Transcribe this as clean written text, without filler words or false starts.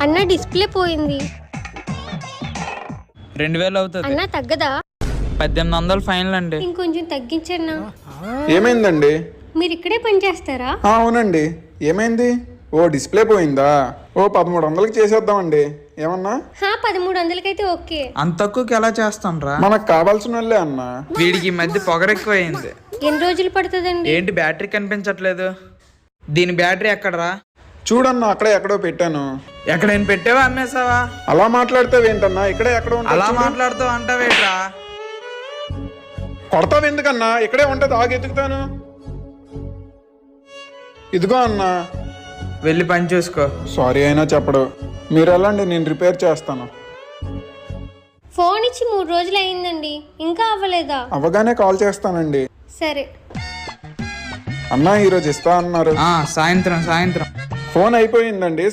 అన్న డిస్ప్లే పోయింది. 2000 అవుతుంది అన్న తగ్గదా? 1800 ఫైనల్ అండి. ఇంకొంచెం తగ్గించన్నా. ఏమైందండి? మీరు ఇక్కడే పని చేస్తారా? అవునండి. ఏమైంది? ఓ డిస్ప్లే పోయిందా? ఓ 1300కి చేసేద్దామండి. ఏమన్నా 1300కైతే ఓకే. అంత తక్కువకి ఎలా చేస్తాను రా? మనకు కావాల్సిన వాళ్ళే అన్న. వీడికి ఈ మధ్య పొగరెక్కువైంది. ఎన్ని రోజులు పడుతుందండి? ఏంటి బ్యాటరీ కనిపించట్లేదు? దీని బ్యాటరీ ఎక్కడరా? చూడన్నా, అక్కడే ఎక్కడో పెట్టాను. ఎక్కడైనా పెట్టావా అమ్మేసావా? అలా మాట్లాడితేవేంటన్నా? ఇక్కడే ఎక్కడో ఉంటుంది. అలా మాట్లాడుతావు అంటావేట్రా? కొడతావు ఎందుకన్నా? ఇక్కడే ఉంటుంది, ఆగి ఎతుకుతాను. ఇదిగో అన్నా. వెళ్ళి పని చూసుకో. సారీ అయినా చెప్పడు. మీరు వెళ్ళండి, నేను రిపేర్ చేస్తాను. ఫోన్ ఇచ్చి 3 రోజులు అయిందండి, ఇంకా అవ్వలేదా? అవ్వగానే కాల్ చేస్తానండి. సరే అన్నా, ఈరోజు ఇస్తా అన్నారు. సాయంత్రం ఫోన్ అయిపోయిందండి.